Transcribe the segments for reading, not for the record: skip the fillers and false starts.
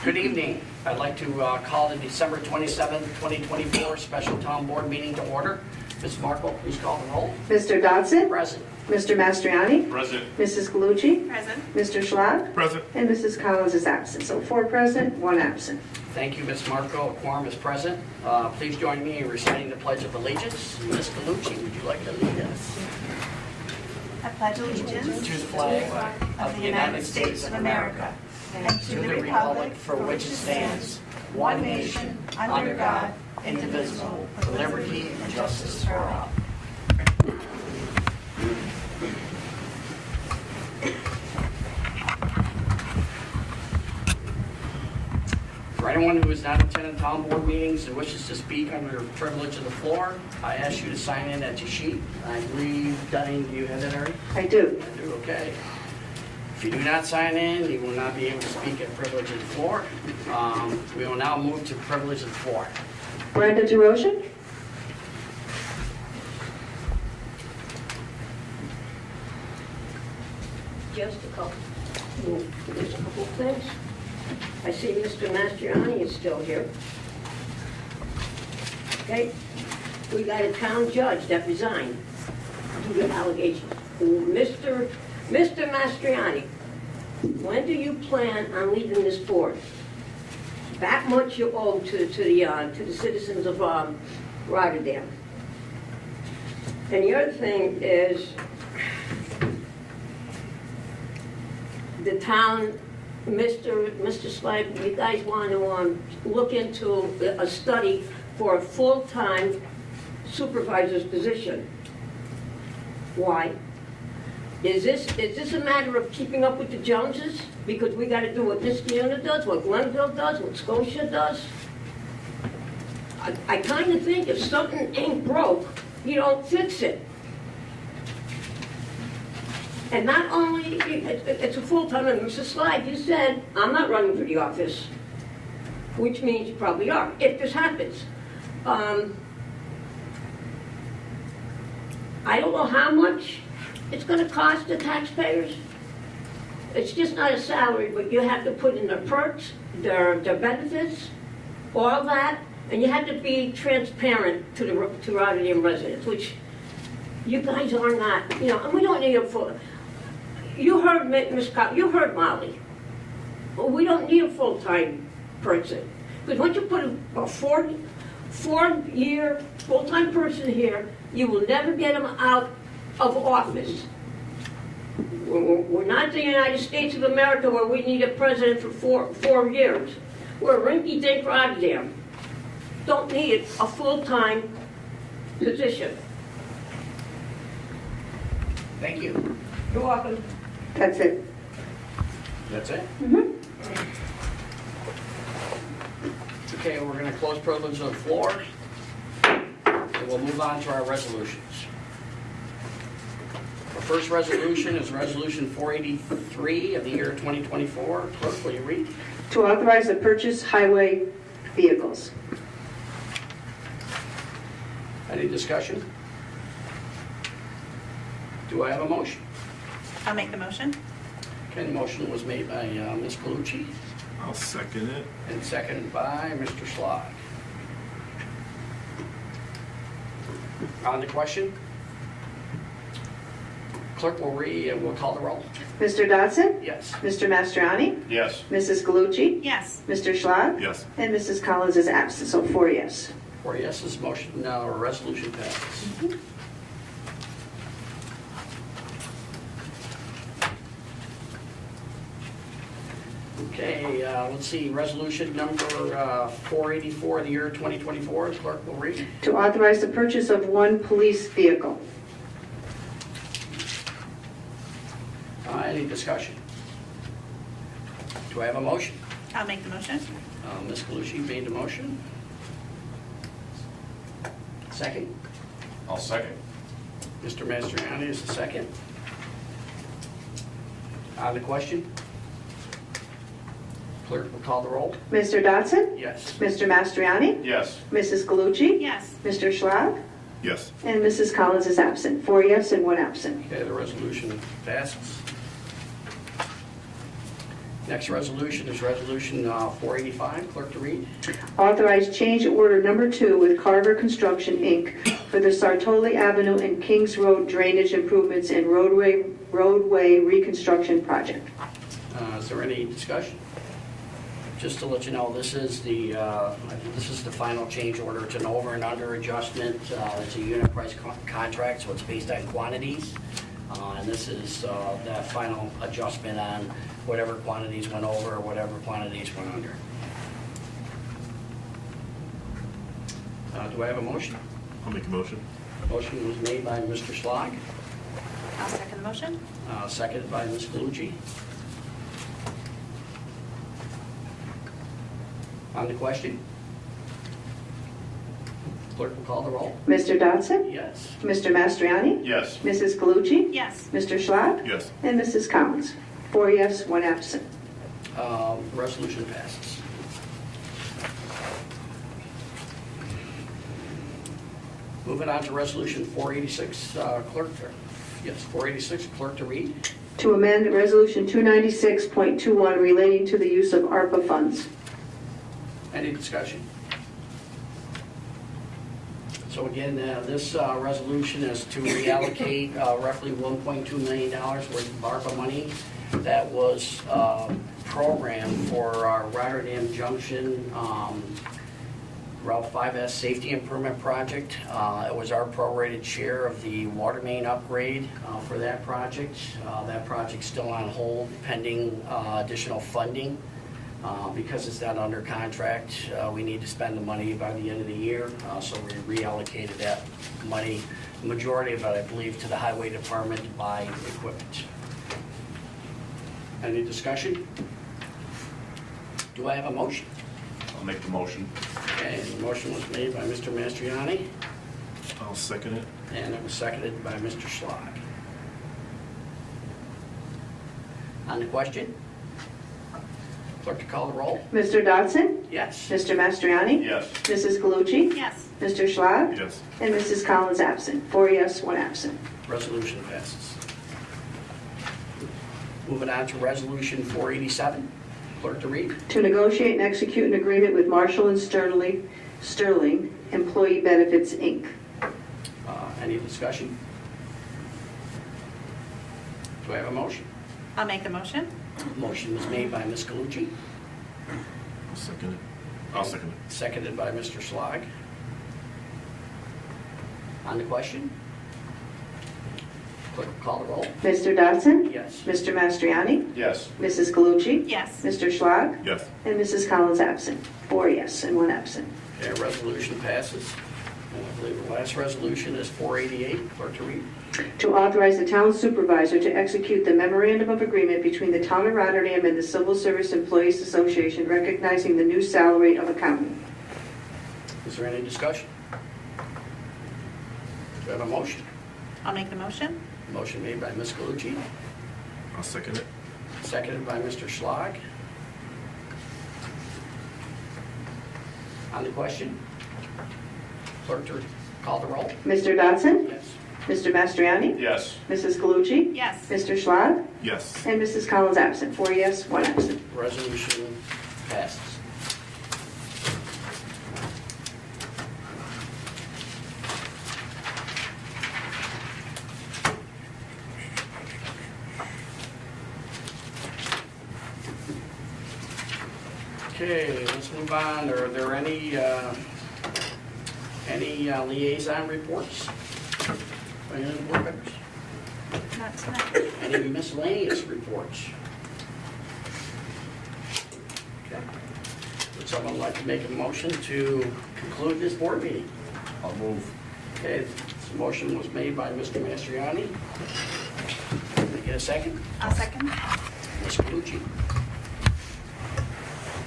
Good evening. I'd like to call the December 27th, 2024 special town board meeting to order. Ms. Markle, please call the roll. Mr. Dodson? Present. Mr. Mastriani? Present. Mrs. Galucci? Present. Mr. Schlad? Present. And Mrs. Collins is absent. So 4 present, 1 absent. Thank you, Ms. Markle. A quorum is present. Please join me in reciting the Pledge of Allegiance. Ms. Galucci, would you like to lead us? I pledge allegiance To the flag of the United States of America and to the republic for which it stands, one nation, under God, indivisible, with liberty and justice for all. For anyone who has not attended town board meetings and wishes to speak under the privilege of the floor, I ask you to sign in at your sheet. I believe, Diane, do you have that already? I do. I do, okay. If you do not sign in, you will not be able to speak at privilege of the floor. We will now move to privilege of the floor. Brenda DeRosa? Just a couple of things. I see Mr. Mastriani is still here. Okay, we got a town judge that resigned due to allegations. Mr. Mastriani, when do you plan on leaving this board? That much you owe to the citizens of Rotterdam. And the other thing is, the town, Mr. Slade, you guys want to look into a study for a full-time supervisor's position. Why? Is this a matter of keeping up with the Joneses? Because we got to do what Niskiana does, what Glenville does, what Scotia does? I kind of think if something ain't broke, you don't fix it. And not only, it's a full-time, and Mr. Slide, you said, I'm not running for the office, which means you probably are, if this happens. I don't know how much it's going to cost the taxpayers. It's just not a salary, but you have to put in their perks, their benefits, all that, and you have to be transparent to Rotterdam residents, which you guys are not, and we don't need a full. You heard Ms. You heard Molly. Well, we don't need a full-time person. Because once you put a four-year full-time person here, you will never get them out of office. We're not the United States of America where we need a president for four years. We're rinky-dink Rotterdam. Don't need a full-time position. Thank you. You're welcome. That's it. That's it? Mm-hmm. Okay, we're going to close privilege of the floor. And we'll move on to our resolutions. Our first resolution is Resolution 483 of the year 2024. Clerk, will you read? To authorize the purchase highway vehicles. Any discussion? Do I have a motion? I'll make the motion. Okay, the motion was made by Ms. Galucci I'll second it. and seconded by Mr. Schlad. On the question? Clerk will read and we'll call the roll. Mr. Dodson? Yes. Mr. Mastriani? Yes. Mrs. Galucci? Yes. Mr. Schlad? Yes. And Mrs. Collins is absent. So 4 yes. 4 yeses, motion, resolution passes. Okay, let's see, resolution number 484 of the year 2024. Clerk will read. To authorize the purchase of 1 police vehicle. Any discussion? Do I have a motion? I'll make the motion. Ms. Galucci made the motion. Second. I'll second. Mr. Mastriani is the second. On the question? Clerk will call the roll. Mr. Dodson? Yes. Mr. Mastriani? Yes. Mrs. Galucci? Yes. Mr. Schlad? Yes. And Mrs. Collins is absent. 4 yes and 1 absent. Okay, the resolution passes. Next resolution is Resolution 485. Clerk to read. Authorize change order number 2 with Carver Construction, Inc. for the Sartoli Avenue and Kings Road drainage improvements and roadway reconstruction project. Is there any discussion? Just to let you know, this is the final change order. It's an over and under adjustment. It's a unit price contract, so it's based on quantities. And this is that final adjustment on whatever quantities went over or whatever quantities went under. Do I have a motion? I'll make a motion. Motion was made by Mr. Schlag, I'll second the motion. seconded by Ms. Galucci. On the question? Clerk will call the roll. Mr. Dodson? Yes. Mr. Mastriani? Yes. Mrs. Galucci? Yes. Mr. Schlott? Yes. And Mrs. Collins. 4 yes, 1 absent. Resolution passes. Moving on to Resolution 486, Yes, 486, clerk to read. To amend Resolution 296.21 relating to the use of ARPA funds. Any discussion? So again, this resolution is to reallocate roughly $1.2 million worth of ARPA money that was programmed for our Rotterdam Junction Route 5S Safety Improvement Project. It was our prorated share of the water main upgrade for that project. That project's still on hold pending additional funding. Because it's not under contract, we need to spend the money by the end of the year, so we reallocated that money, the majority of it, I believe, to the highway department to buy equipment. Any discussion? Do I have a motion? I'll make the motion. Okay, the motion was made by Mr. Mastriani, I'll second it. and it was seconded by Mr. Schlag. On the question? Clerk to call the roll. Mr. Dodson? Yes. Mr. Mastriani? Yes. Mrs. Galucci? Yes. Mr. Schlott? Yes. And Mrs. Collins absent. 4 yes, 1 absent. Resolution passes. Moving on to Resolution 487. Clerk to read. To negotiate and execute an agreement with Marshall and Sterling Employee Benefits, Inc. Any discussion? Do I have a motion? I'll make the motion. Motion was made by Ms. Galucci, I'll second it. I'll second it. seconded by Mr. Schlag. On the question? Clerk will call the roll. Mr. Dodson? Yes. Mr. Mastriani? Yes. Mrs. Galucci? Yes. Mr. Schlott? Yes. And Mrs. Collins absent. 4 yes and 1 absent. Okay, resolution passes. And I believe the last resolution is 488. Clerk to read. To authorize the town supervisor to execute the memorandum of agreement between the town of Rotterdam and the Civil Service Employees Association recognizing the new salary of accountant. Is there any discussion? Do I have a motion? I'll make the motion. Motion made by Ms. Galucci, I'll second it. seconded by Mr. Schlag. On the question? Clerk to call the roll. Mr. Dodson? Yes. Mr. Mastriani? Yes. Mrs. Galucci? Yes. Mr. Schlott? Yes. And Mrs. Collins absent. 4 yes, 1 absent. Resolution passes. Okay, let's move on. Are there any liaison reports? Any other board members? Not tonight. Any miscellaneous reports? Okay. Would someone like to make a motion to conclude this board meeting? I'll move. Okay, this motion was made by Mr. Mastriani. Can I get a second? I'll second. Ms. Galucci.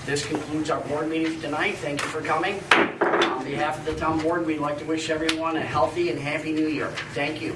This concludes our board meeting for tonight. Thank you for coming. On behalf of the town board, we'd like to wish everyone a healthy and happy new year. Thank you.